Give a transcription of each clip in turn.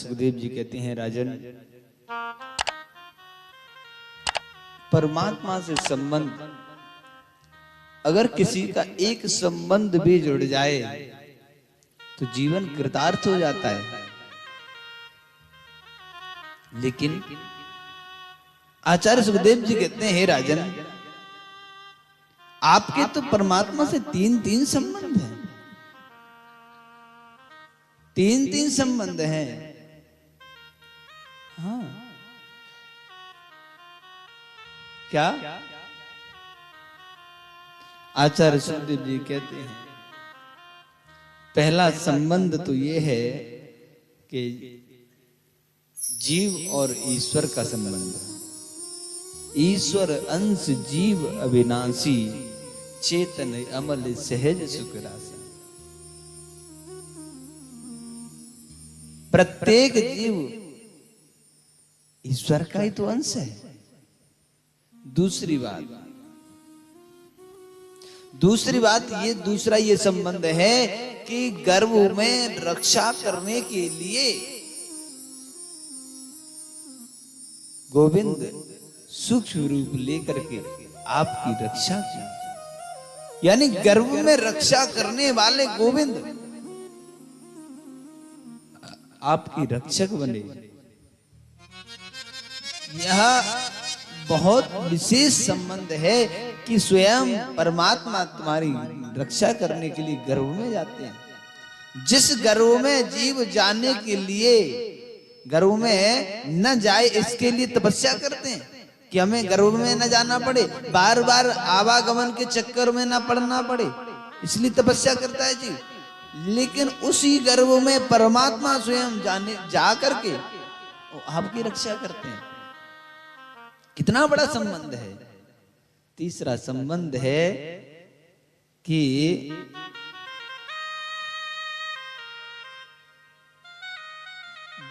सुखदेव जी कहते हैं, राजन, परमात्मा से संबंध, अगर किसी का एक संबंध भी जुड़ जाए तो जीवन कृतार्थ हो जाता है। लेकिन आचार्य सुखदेव जी कहते हैं, हे राजन, आपके तो परमात्मा से तीन संबंध हैं, तीन संबंध हैं। हाँ, क्या? आचार्य सुखदेव जी कहते हैं, पहला संबंध तो ये है कि जीव और ईश्वर का संबंध। ईश्वर अंश जीव अविनाशी, चेतन अमल सहज सुख राशि। प्रत्येक जीव ईश्वर का ही तो अंश है। दूसरी बात ये दूसरा ये संबंध है कि गर्भ में रक्षा करने के लिए गोविंद सूक्ष्म रूप लेकर के आपकी रक्षा की, यानी गर्भ में रक्षा करने वाले गोविंद आपकी रक्षक बने। यह बहुत विशेष संबंध है कि स्वयं परमात्मा तुम्हारी रक्षा करने के लिए गर्भ में जाते हैं। जिस गर्भ में जीव जाने के लिए गर्भ में न जाए, इसके लिए तपस्या करते हैं कि हमें गर्भ में न जाना पड़े, बार बार आवागमन के चक्कर में न पड़ना पड़े, इसलिए तपस्या करता है जीव। लेकिन उसी गर्भ में परमात्मा स्वयं जा करके आपकी रक्षा करते हैं। कितना बड़ा संबंध है। तीसरा संबंध है कि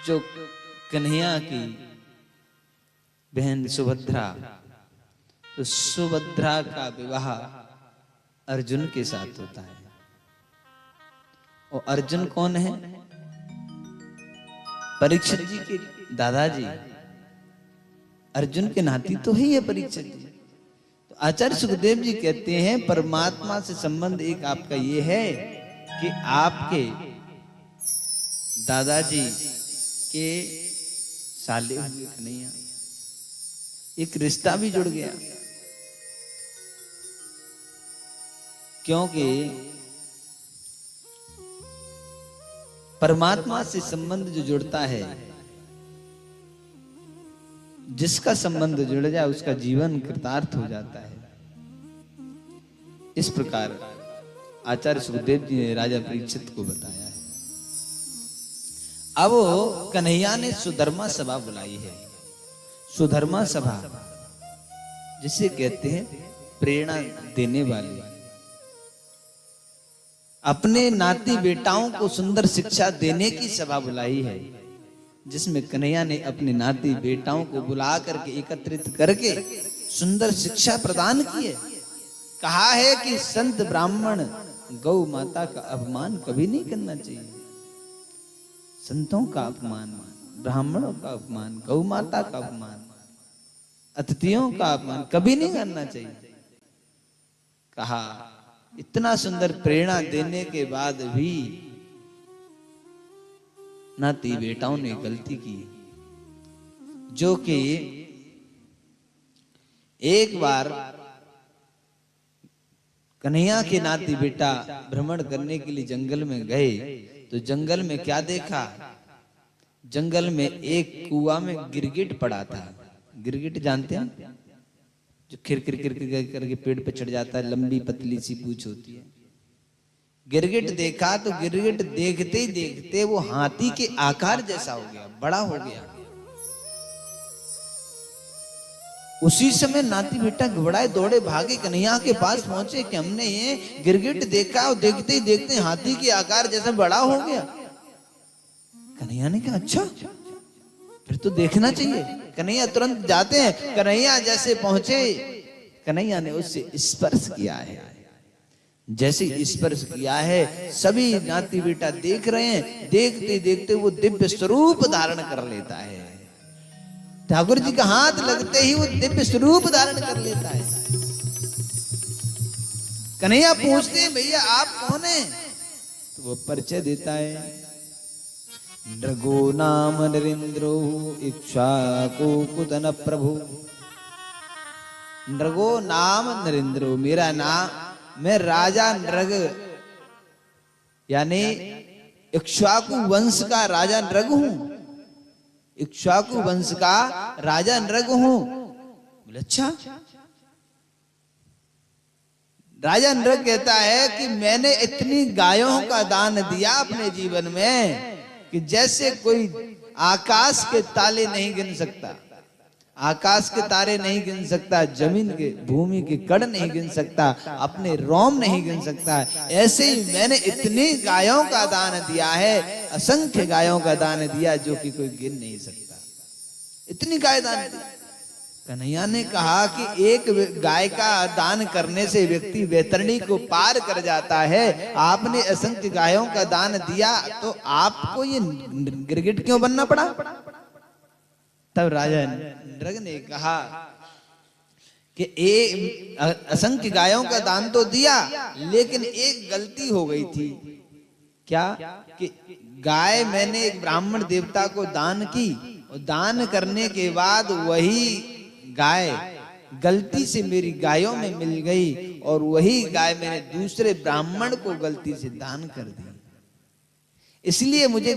जो कन्हैया की बहन सुभद्रा, तो सुभद्रा का विवाह अर्जुन के साथ होता है। और अर्जुन कौन है? परीक्षित जी के दादाजी। अर्जुन के नाती तो ही है परीक्षित जी। तो आचार्य सुखदेव जी कहते हैं, परमात्मा से संबंध एक आपका ये है कि आपके दादाजी के साले हुए कन्हैया, एक रिश्ता भी जुड़ गया। क्योंकि परमात्मा से संबंध जो जुड़ता है, जिसका संबंध जुड़ जाए उसका जीवन कृतार्थ हो जाता है। इस प्रकार आचार्य सुखदेव जी ने राजा परीक्षित को बताया है। अब कन्हैया ने सुधर्मा सभा बुलाई है। सुधर्मा सभा जिसे कहते हैं प्रेरणा देने वाली, अपने नाती बेटाओं को सुंदर शिक्षा देने की सभा बुलाई है, जिसमें कन्हैया ने अपने नाती बेटाओं को बुला करके एकत्रित करके सुंदर शिक्षा प्रदान की है। कहा है कि संत ब्राह्मण गौ माता का अपमान कभी नहीं करना चाहिए। संतों का अपमान, ब्राह्मणों का अपमान, गौ माता का अपमान, अतिथियों का अपमान कभी नहीं करना चाहिए। कहा, इतना सुंदर प्रेरणा देने के बाद भी नाती बेटाओं ने गलती की, जो कि एक बार कन्हैया के नाती बेटा भ्रमण करने के लिए जंगल में गए, तो जंगल में क्या देखा? जंगल में एक कुआं में गिरगिट पड़ा था। गिरगिट जानते हैं? जो खिर खिर खिर करके पेड़ पे चढ़ जाता है, लंबी पतली सी पूंछ होती है। गिरगिट देखा तो गिरगिट देखते ही देखते वो हाथी के आकार जैसा हो गया, बड़ा हो गया। उसी समय नाती बेटा घबराए, दौड़े भागे, कन्हैया के पास पहुंचे कि हमने ये गिरगिट देखा और देखते ही देखते हाथी के आकार जैसा बड़ा हो गया। कन्हैया ने कहा, अच्छा फिर तो देखना चाहिए। कन्हैया तुरंत जाते हैं। कन्हैया जैसे पहुंचे, कन्हैया ने उससे स्पर्श किया है। जैसे स्पर्श किया है, सभी नाती बेटा देख रहे हैं, देखते देखते वो दिव्य स्वरूप धारण कर लेता है। ठाकुर जी का हाथ लगते ही वो दिव्य स्वरूप धारण कर लेता है। कन्हैया पूछते हैं भैया आप कौन हैं? तो वो परिचय देता है, नृगो नाम नरेंद्रो इक्ष्वाकुकुतन प्रभु। नृगो नाम नरेंद्रो, मेरा नाम, मैं राजा नृग यानी इक्ष्वाकु वंश का राजा नृग हूं। इक्ष्वाकु वंश का राजा नृग हूं। बोले अच्छा। राजा नृग कहता है कि मैंने इतनी गायों का दान दिया अपने जीवन में कि जैसे कोई आकाश के ताले नहीं गिन सकता, आकाश के तारे नहीं गिन सकता, जमीन के भूमि के कण नहीं गिन सकता, अपने रोम नहीं गिन सकता, ऐसे ही मैंने इतनी गायों का दान दिया है, असंख्य गायों का दान दिया जो कि कोई गिन नहीं सकता। इतनी गाय दान दी। कन्हैया ने कहा कि एक गाय का दान करने से व्यक्ति वैतरणी को पार कर जाता है, आपने असंख्य गायों का दान दिया तो आपको ये गिरगिट क्यों बनना पड़ा? तब राजा नृग ने कहा कि असंख्य गायों का दान तो दिया, लेकिन एक गलती हो गई थी। क्या? कि गाय मैंने एक ब्राह्मण देवता को दान की, और दान करने के बाद वही गाय गलती से मेरी गायों में मिल गई, और वही गाय मैंने दूसरे ब्राह्मण को गलती से दान कर दी, इसलिए मुझे